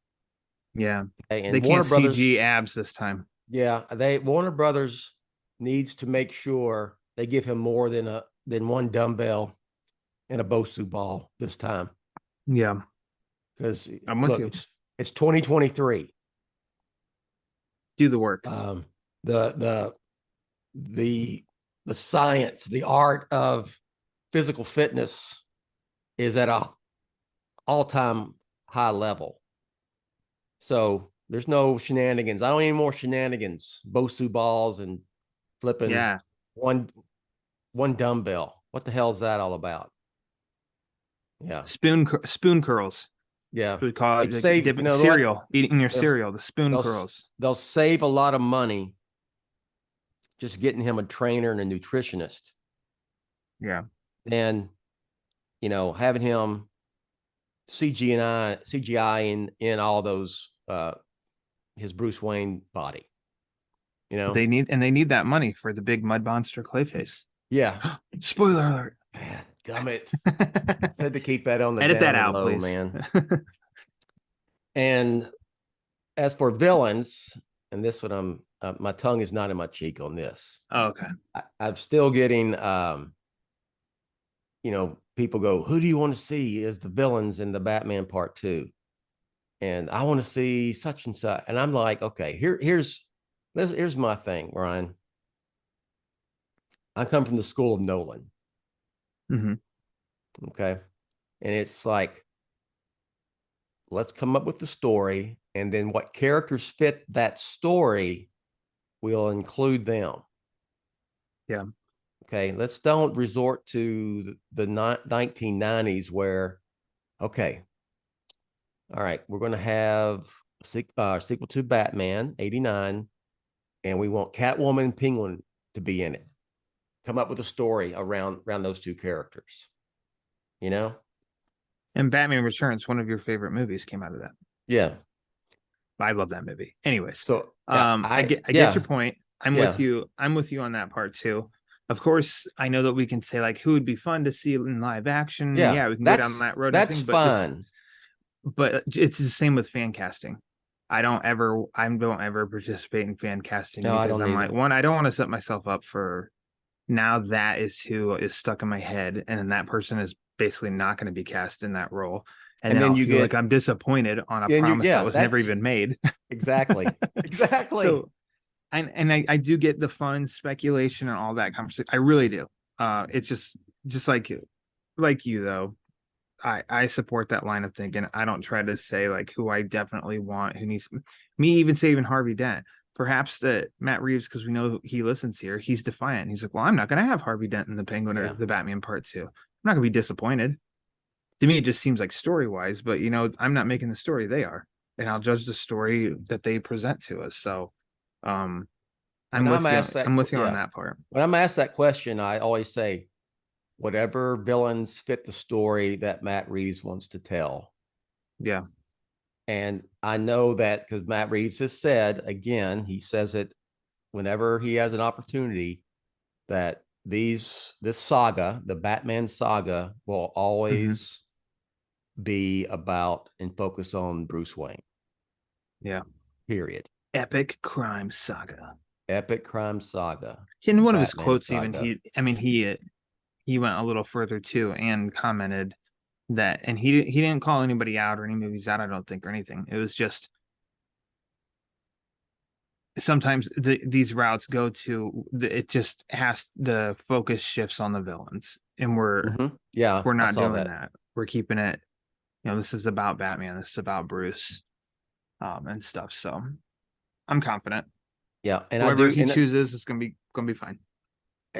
Yeah. Okay, and they can't CG abs this time. Yeah. Warner Brothers needs to make sure they give him more than one dumbbell and a Bosu ball this time. Yeah. Because I'm with you. It's 2023. Do the work. The science, the art of physical fitness is at a all-time high level. So there's no shenanigans. I don't need any more shenanigans. Bosu balls and flipping one dumbbell. What the hell is that all about? Yeah. Spoon curls. Yeah. We call it cereal. Eating your cereal, the spoon curls. They'll save a lot of money just getting him a trainer and a nutritionist. Yeah. And, having him CGI in all those, his Bruce Wayne body. They need that money for the big mud monster Clayface. Yeah. Spoiler alert. Man, gummit. Said to keep that on the edit that out, low, please, man. And as for villains, and this one, my tongue is not in my cheek on this. Oh, okay. I'm still getting, people go, who do you want to see as the villains in the Batman Part 2? And I want to see such and such. And I'm like, okay, here's my thing, Ryan. I come from the school of Nolan. Mm-hmm. Okay. And it's like, let's come up with the story, and then what characters fit that story, we'll include them. Yeah. Okay. Let's don't resort to the 1990s where, okay, all right, we're going to have a sequel to Batman 89, and we want Catwoman and Penguin to be in it. Come up with a story around those two characters, And Batman Returns, one of your favorite movies, came out of that. Yeah. I love that movie. Anyways, so I get your point. I'm with you. I'm with you on that part too. Of course, I know that we can say like who would be fun to see in live action. Yeah, we can go down that road. That's fun. But it's the same with fan casting. I don't ever participate in fan casting No, I because don't I'm either. like, one, I don't want to set myself up for now that is who is stuck in my head, and then that person is basically not going to be cast in that role. And then then I'll you feel like get, I'm disappointed on a then you, promise that was never even made. exactly. Exactly. So, and I do get the fun speculation and all that conversation. I really do. It's just like you though. I support that line of thinking. I don't try to say like who I definitely want, who needs me, even saving Harvey Dent. Perhaps that Matt Reeves, because we know he listens here, he's defiant. He's like, well, I'm not going to have Harvey Dent in the Penguin or the Batman Part 2. I'm not going to be disappointed. To me, it just seems like story-wise, but I'm not making the story, they are. And I'll judge the story that they present to us. So I'm with you on that part. When I'm asked that question, I always say, whatever villains fit the story that Matt Reeves wants to tell. Yeah. And I know that because Matt Reeves has said, again, he says it whenever he has an opportunity, that this saga, the Batman saga, will always be about and focus on Bruce Wayne. Yeah. Period. Epic crime saga. Epic crime saga. In one of his quotes, saga. Even he went a little further too and commented that, and he didn't call anybody out or any movies out, I don't think, or anything. It was just sometimes these routes go to it just has the focus shifts on the villains, and we're not doing that. We're keeping it, this is about Batman, this is about Bruce, and stuff. So I'm confident. Yeah, and whoever he chooses is gonna be fine.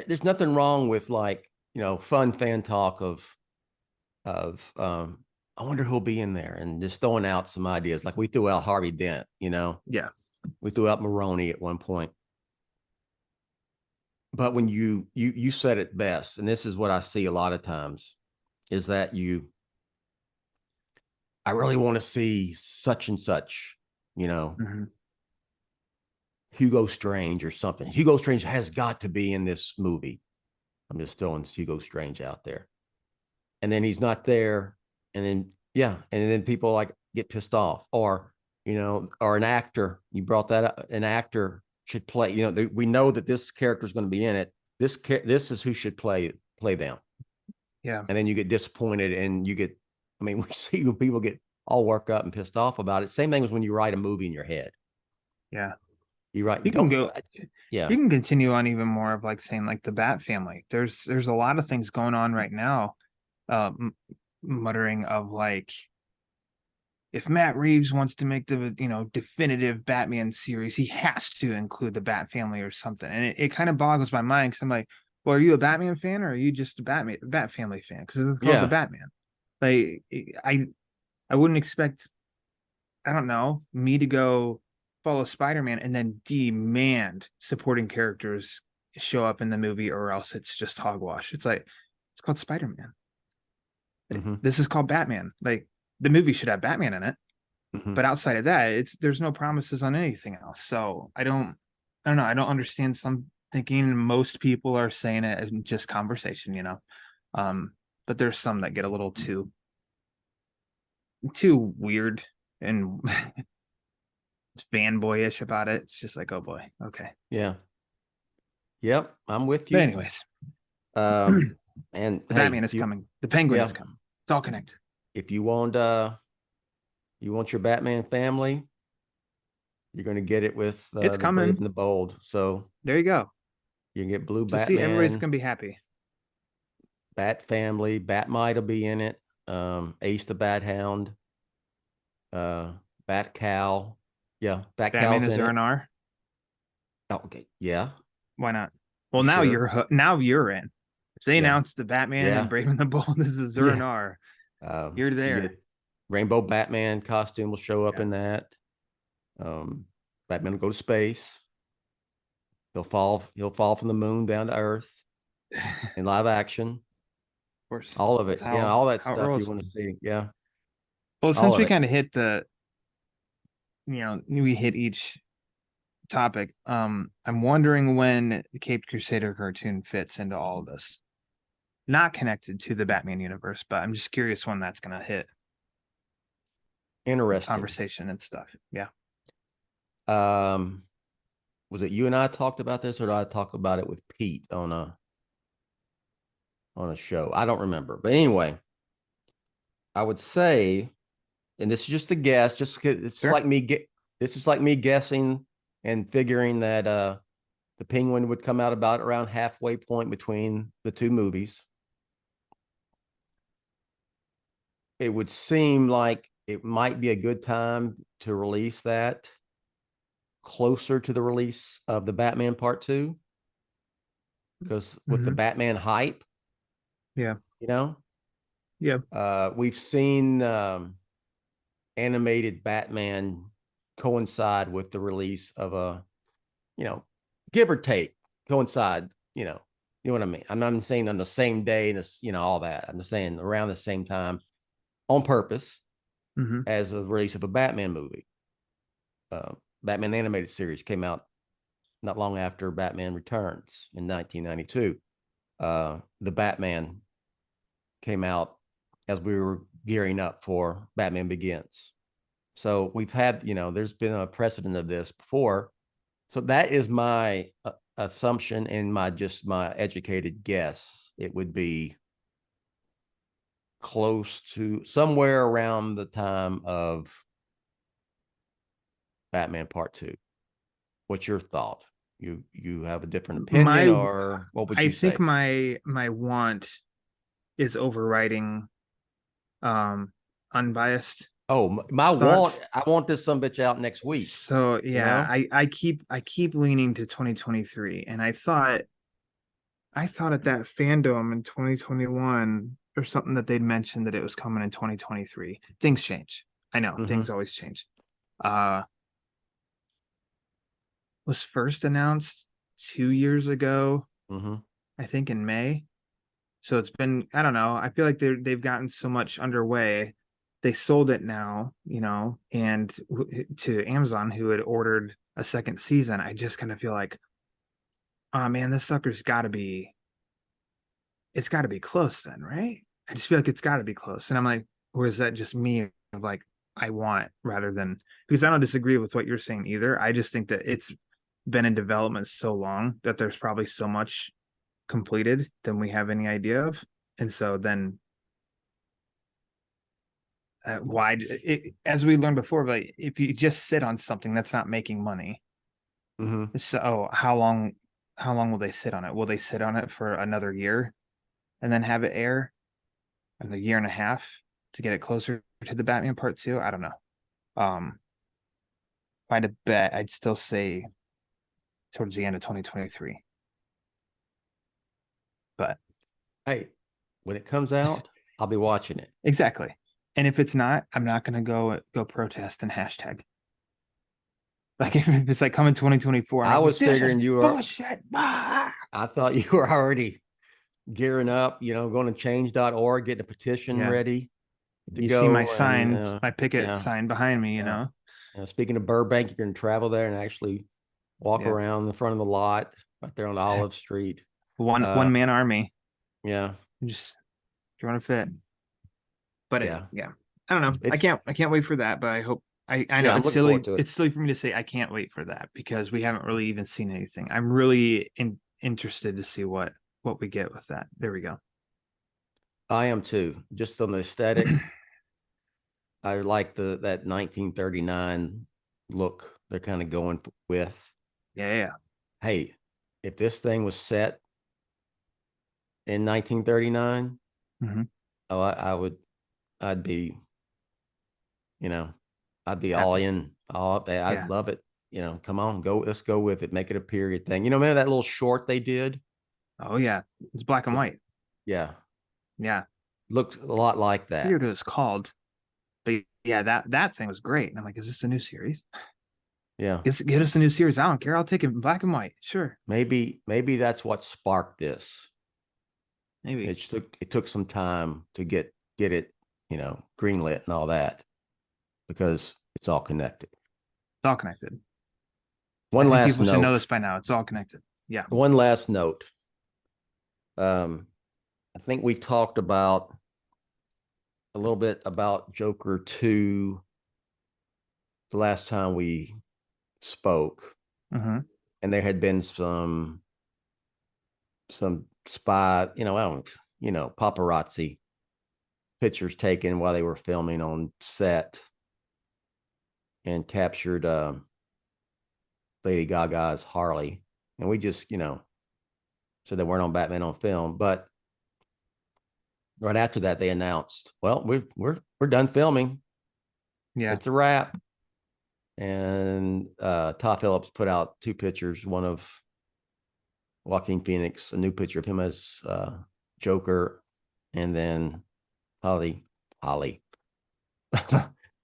There's nothing wrong with fun fan talk of I wonder who'll be in there, and just throwing out some ideas. Like we threw out Harvey Dent, Yeah. We threw out Maroney at one point. But when you said it best, and this is what I see a lot of times, is that I really want to see such and such, Hugo Strange or something. Hugo Strange has got to be in this movie. I'm just throwing Hugo Strange out there. And then he's not there. And then people get pissed off, or an actor, you brought that up, an actor should play, we know that this character is going to be in it. This is who should play them. Yeah. And then you get disappointed, and we see people get all worked up and pissed off about it. Same thing as when you write a movie in your head. Yeah. You write, you can continue on even more of saying the Bat family. There's a lot of things going on right now, muttering of if Matt Reeves wants to make the definitive Batman series, he has to include the Bat family or something. And it kind of boggles my mind, because I'm like, well, are you a Batman fan, or are you just a Bat family fan? Because it's called the Batman. I wouldn't expect, I don't know, me to go follow Spider-Man and then demand supporting characters show up in the movie, or else it's just hogwash. It's called Spider-Man. This is called Batman. The movie should have Batman in it, but outside of that, there's no promises on anything else. So I don't know. I don't understand some thinking. Most people are saying it in just conversation, but there's some that get a little too weird and fanboyish about it. It's just oh boy, okay, yeah, yep, I'm with you. But anyways, and Batman is coming. The Penguin is coming. It's all connected. If you want your Batman family, you're going to get it with it's the coming. Brave and the Bold. So there you go. You can get Blue Batman. See, everybody's going to be happy. Bat family, Batmite will be in it. Ace the Bat Hound, Bat Cow. Yeah, Bat Batman Cow's is in an R. Oh, okay, yeah. Why not? Well, now you're in. If they announced the Batman and Brave and the Bold as a Zernar, you're there. Rainbow Batman costume will show up in that. Batman will go to space. He'll fall from the moon down to Earth in live action. Of course. All of it. All that stuff you want to see. Yeah. Well, since we kind of hit we hit each topic, I'm wondering when the Caped Crusader cartoon fits into all of this. Not connected to the Batman universe, but I'm just curious when that's going to hit. Interesting Conversation and stuff. Yeah. Was it you and I talked about this, or did I talk about it with Pete on a show? I don't remember. But anyway, I would say, and this is just a guess, just it's Sure. like this is like me guessing and figuring that the Penguin would come out about around halfway point between the two movies. It would seem like it might be a good time to release that closer to the release of the Batman Part 2, because with the Batman hype, yeah, we've seen animated Batman coincide with the release of a, give or take, coincide, you know what I mean? I'm not saying on the same day, this, all that. I'm just saying around the same time on purpose as the release of a Batman movie. Batman animated series came out not long after Batman Returns in 1992. The Batman came out as we were gearing up for Batman Begins. So we've had, there's been a precedent of this before. So that is my assumption and my educated guess. It would be close to somewhere around the time of Batman Part 2. What's your thought? You have a different opinion, or what would you say? I think my want is overriding unbiased. Oh, my thoughts. I want this some bitch out next week. So yeah, I keep leaning to 2023, and I thought at that fandom in 2021 or something that they'd mentioned that it was coming in 2023. Things change. I know things always change. Was first announced 2 years ago, I think in May. So it's been, I don't know. I feel like they've gotten so much underway. They sold it now, and to Amazon, who had ordered a second season. I just kind of feel like, oh man, this sucker's got to be. It's got to be close then, right? I just feel like it's got to be close, and I'm like, or is that just me? Of like, I want rather than, because I don't disagree with what you're saying either. I just think that it's been in development so long that there's probably so much completed than we have any idea of, and so then why, as we learned before, like if you just sit on something that's not making money, so how long will they sit on it? Will they sit on it for another year and then have it air in a year and a half to get it closer to the Batman Part 2? I don't know. If I had to bet, I'd still say towards the end of 2023. But hey, when it comes out, I'll be watching it. Exactly. And if it's not, I'm not going to go protest and hashtag. Like if it's like coming 2024, I was figuring you were bullshit. I thought you were already gearing up, going to change.org, getting a petition ready to you go. See my signs, my picket sign behind me, Speaking of Burbank, you're going to travel there and actually walk around the front of the lot right there on Olive Street. One man army. Yeah. Just trying to fit. But I don't know. I can't wait for that, but I hope I know it's silly. It's silly for me to say I can't wait for that because we haven't really even seen anything. I'm really interested to see what we get with that. There we go. I am too. Just on the aesthetic. I like that 1939 look they're kind of going with. Yeah. Hey, if this thing was set in 1939, I'd be, I'd be all in. I'd love it. Come on, let's go with it. Make it a period thing. Remember that little short they did? Oh yeah, it's black and white. Yeah, looked a lot like that. I forget what it was called, but yeah, that thing was great. And I'm like, is this a new series? Yeah, get us a new series. I don't care. I'll take it in black and white. Sure. Maybe that's what sparked this. Maybe it took some time to get it, greenlit and all that, because it's all connected. It's all connected. One last people note. should know this by now. It's all connected. Yeah. One last note. I think we talked about a little bit about Joker 2 the last time we spoke, Mhm. and there had been some spy, paparazzi pictures taken while they were filming on set and captured Lady Gaga's Harley. And we just, said they weren't on Batman on film. But right after that, they announced, well, we're done filming. Yeah. It's a wrap. And Todd Phillips put out 2 pictures, one of Joaquin Phoenix, a new picture of him as Joker, and then Holly,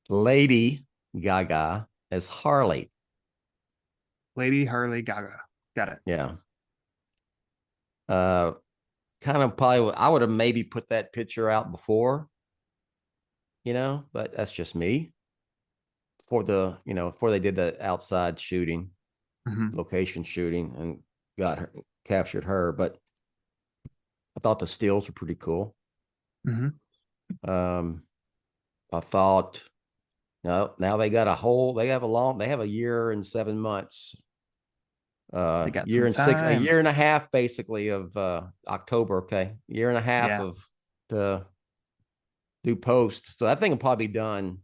Lady Gaga as Harley. Lady Harley Gaga. Got it. Yeah. Kind of probably, I would have maybe put that picture out before, but that's just me. Before they did the outside shooting, location shooting, and captured her. But I thought the stills were pretty cool. I thought, no, now they got they have a year and 7 months. They got year and time. a year and a half basically of October. Okay. Year and a half to do post. So that thing will probably be done.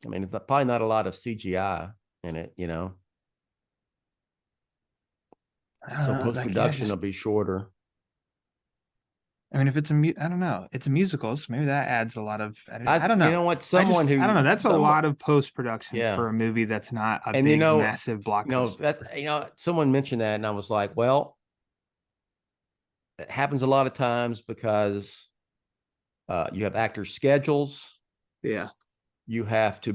I mean, probably not a lot of CGI in it, So post-production will be shorter. I mean, if it's I don't know. It's a musical, so maybe that adds a lot of. I don't know. You know what? I don't know. That's a lot of post-production for a movie that's not a big, massive blockbuster. Someone mentioned that, and I was like, well, it happens a lot of times because you have actors' schedules. Yeah. You have to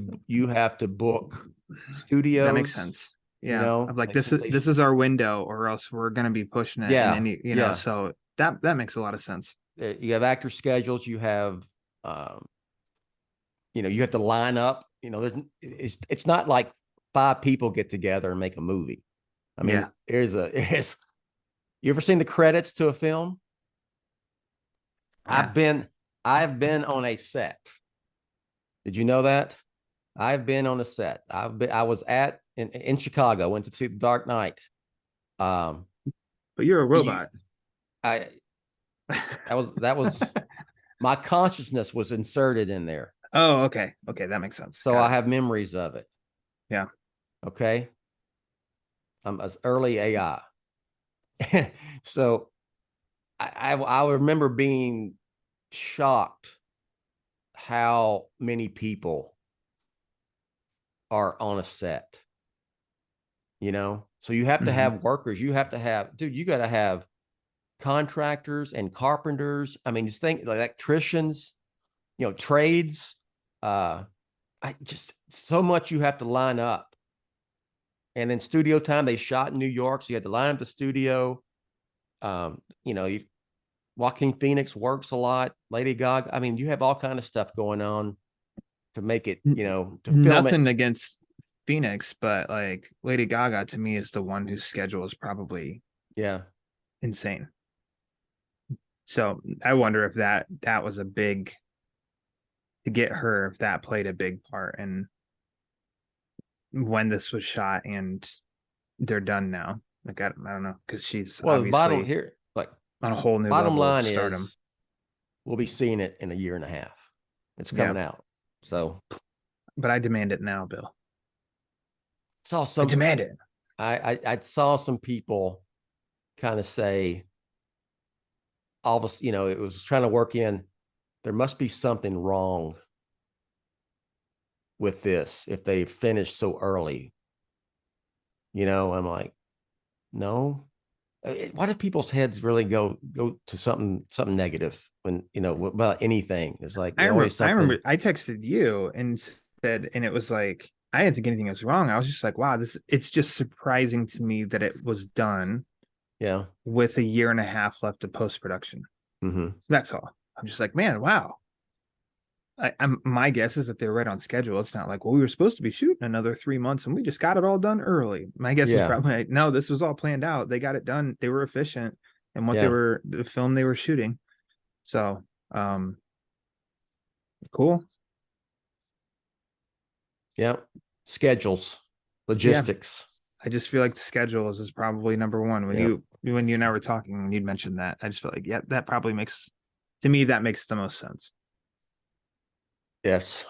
book studios. That makes sense. Yeah. Like this is our window, or else we're gonna be pushing it. Yeah. And so that makes a lot of sense. You have actor schedules. You have, you have to line up. It's not like 5 people get together and make a movie. I mean, you ever seen the credits to a film? Yeah. I've been on a set. Did you know that? I've been on a set. I was in Chicago, went to see The Dark Knight. But you're a robot. That was my consciousness was inserted in there. Oh, okay. Okay, that makes sense. So I have memories of it. Yeah. Okay. I'm as early AI. So I remember being shocked how many people are on a set. So you have to have workers. You have to have, you got to have contractors and carpenters. I mean, just think like electricians, trades. So much you have to line up. And then studio time, they shot in New York, so you had to line up the studio. Joaquin Phoenix works a lot. Lady Gaga. I mean, you have all kind of stuff going on to make it, to film nothing against Phoenix, but like Lady Gaga to me is the one whose schedule is probably insane. So I wonder if that was a big to get her, if that played a big part in when this was shot and they're done now. Like I don't know, because she's the bottom here, like on a whole new bottom level line of stardom. Is we'll be seeing it in a year and a half. It's coming out. So, but I demand it now, Bill. I demand it. I saw some people kind of say, all of us, it was trying to work in. There must be something wrong with this if they finished so early. I'm like, no. Why do people's heads really go to something negative when about anything? It's like I remember I texted you and said, and it was like I didn't think anything was wrong. I was just like, wow, it's just surprising to me that it was done. Yeah, with a year and a half left of post-production. That's all. I'm just like, man, wow. My guess is that they're right on schedule. It's not like, well, we were supposed to be shooting another 3 months and we just got it all done early. My guess is probably like, no, this was all planned out. They got it done. They were efficient in what the film they were shooting. So, cool. Yeah. Schedules, logistics. I just feel like the schedules is probably number one. When you and I were talking, and you'd mentioned that, I just felt like, yeah, that probably makes, to me, that makes the most sense. Yes,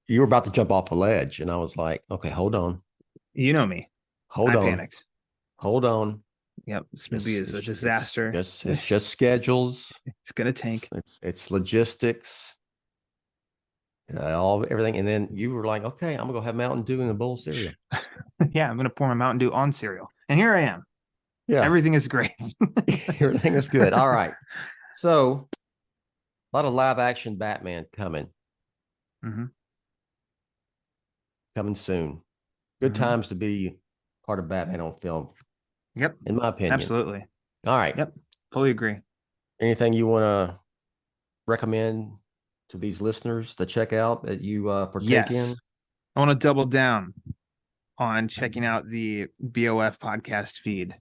you were about to jump off a ledge, and I was like, okay, hold on. You know me. Hold I on. panicked. Hold on. Yep, this movie is a disaster. It's just schedules. It's gonna tank. It's logistics. Everything, and then you were like, "Okay, I'm gonna go have Mountain Dew and a bowl of cereal." Yeah, I'm gonna pour my Mountain Dew on cereal, and here I am. Yeah, everything is great. Everything is good. All right, so a lot of live action Batman coming, coming soon. Good times to be part of Batman on film. Yep, in my opinion, absolutely. All right. Yep, fully agree. Anything you want to recommend to these listeners to check out that you partake in? I want to double down on checking out the BOF podcast feed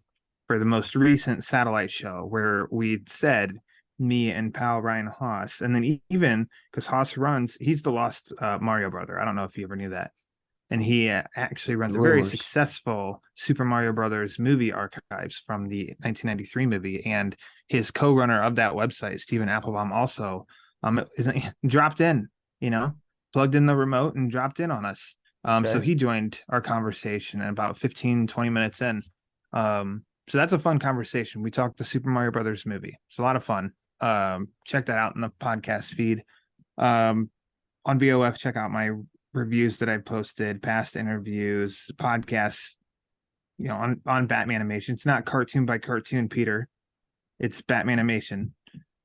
for the most recent satellite show, where we said, me and pal Ryan Haas, and then even because Haas he's the lost Mario brother. I don't know if you ever knew that. And he actually runs a very successful Super Mario Brothers movie archives from the 1993 movie. And his co-runner of that website, Stephen Applebaum, also dropped in, plugged in the remote and dropped in on us. So he joined our conversation about 15, 20 minutes in. So that's a fun conversation. We talked the Super Mario Brothers movie. It's a lot of fun. Check that out in the podcast feed. On BOF, check out my reviews that I've posted, past interviews, podcasts, on Batman animation. It's not cartoon by cartoon, Peter. It's Batman animation.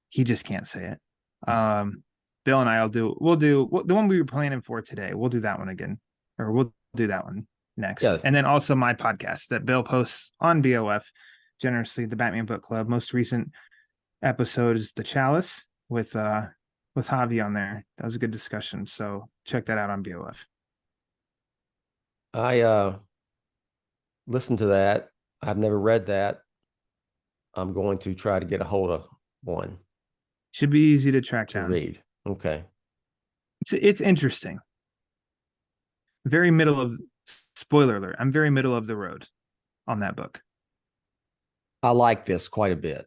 He just can't say it. Bill and we'll do the one we were planning for today. We'll do that one again, or we'll do that one next. Yeah. And then also my podcast that Bill posts on BOF generously, the Batman Book Club. Most recent episode is The Chalice with Javi on there. That was a good discussion. So check that out on BOF. I listened to that. I've never read that. I'm going to try to get a hold of one. Should be easy to track down. Read. Okay. It's interesting. Spoiler alert, I'm very middle of the road on that book. I like this quite a bit.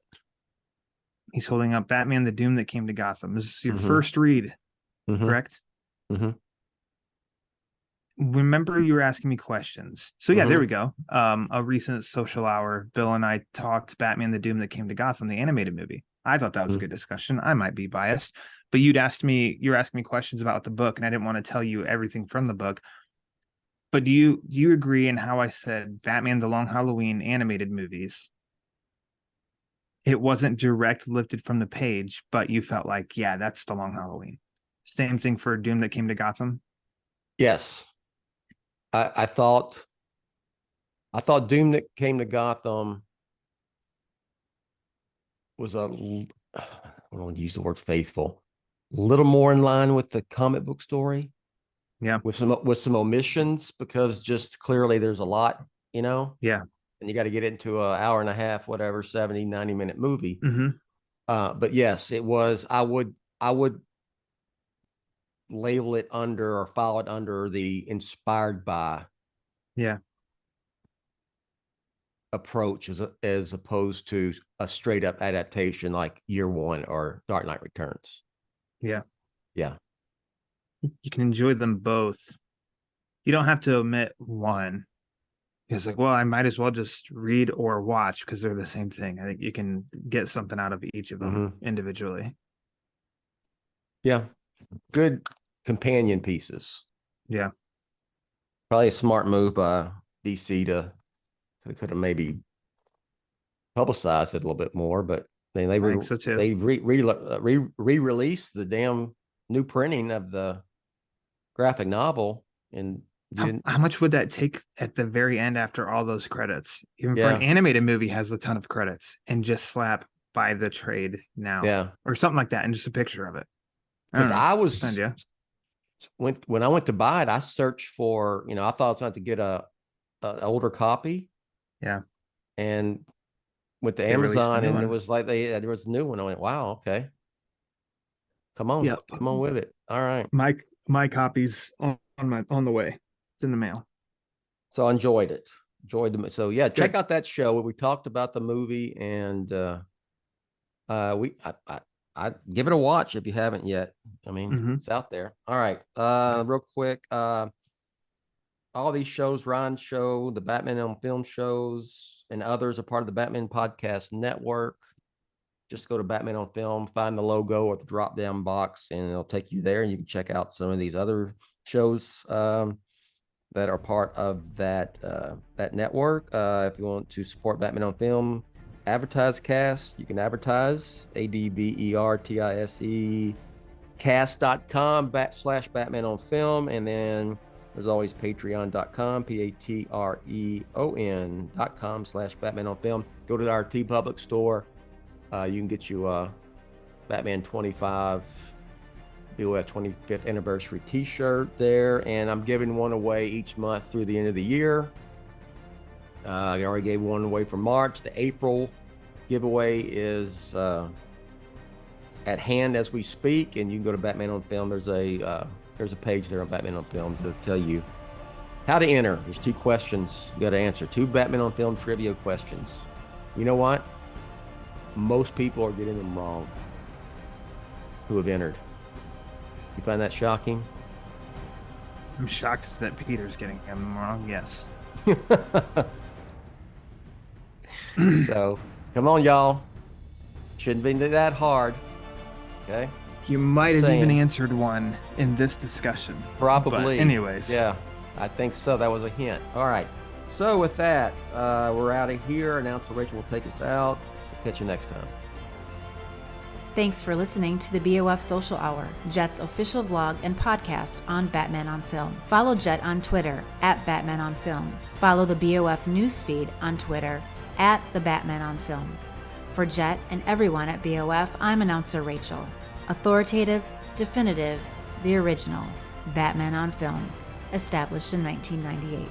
He's holding up Batman, the Doom That Came to Gotham. This is your first read, correct? Remember, you were asking me questions. So yeah, there we go. A recent social hour, Bill and I talked Batman, the Doom That Came to Gotham, the animated movie. I thought that was a good discussion. I might be biased, but you're asking me questions about the book, and I didn't want to tell you everything from the book. But do you agree in how I said Batman, the Long Halloween animated movies? It wasn't direct lifted from the page, but you felt like, yeah, that's the Long Halloween. Same thing for Doom That Came to Gotham. Yes. I thought Doom That Came to Gotham was I don't want to use the word faithful, a little more in line with the comic book story. Yeah. With some omissions, because just clearly there's a lot, Yeah. And you got to get into an hour and a half, whatever, 70, 90-minute movie. But yes, it was, I would label it under or file it under the inspired by approach as opposed to a straight up adaptation like Year One or Dark Knight Returns. Yeah. Yeah. You can enjoy them both. You don't have to omit one. It's like, well, I might as well just read or watch because they're the same thing. I think you can get something out of each of them individually. Yeah. Good companion pieces. Yeah. Probably a smart move by DC to could have maybe publicized it a little bit more, but they re-released the damn new printing of the graphic novel. And how much would that take at the very end after all those credits? Even for an animated movie has a ton of credits, and just slap buy the trade now, or something like that, and just a picture of it. Because when I went to buy it, I searched for, I thought I was going to get an older copy. Yeah. And went to Amazon, and it was like there was a new one. I went, wow, okay. Come on, come on with it. All right. My copy's on the way. It's in the mail. So I enjoyed it. enjoyed them. So yeah, check out that show. We talked about the movie, and I give it a watch if you haven't yet. I mean, it's out there. All right. Real quick. All these shows, Ryan's show, the Batman on Film shows, and others are part of the Batman Podcast Network. Just go to Batman on Film, find the logo or the drop-down box, and it'll take you there, and you can check out some of these other shows that are part of that network. If you want to support Batman on Film, advertise cast, you can advertise ADBERTISE cast.com/Batman on Film, and then there's always patreon.com, patreon.com/Batman on Film. Go to our TeePublic store. You can get you Batman 25 BOF 25th anniversary t-shirt there, and I'm giving one away each month through the end of the year. I already gave one away for March. The April giveaway is at hand as we speak, and you can go to Batman on Film. There's a page there on Batman on Film to tell you how to enter. There's 2 questions you got to answer. 2 Batman on Film trivia questions. You know what? Most people are getting them wrong who have entered. You find that shocking? I'm shocked that Peter's getting them wrong. Yes. So, come on, y'all. Shouldn't be that hard. Okay? You might have even answered one in this discussion. Probably. But anyways. Yeah, I think so. That was a hint. All right. So, with that, we're out of here. Announcer Rachel will take us out. We'll catch you next time. Thanks for listening to the BOF Social Hour, Jett's official vlog and podcast on Batman on Film. Follow Jett on Twitter @Batman on Film. Follow the BOF newsfeed on Twitter @The Batman on Film. For Jett and everyone at BOF, I'm announcer Rachel. Authoritative, definitive, the original, Batman on Film, established in 1998.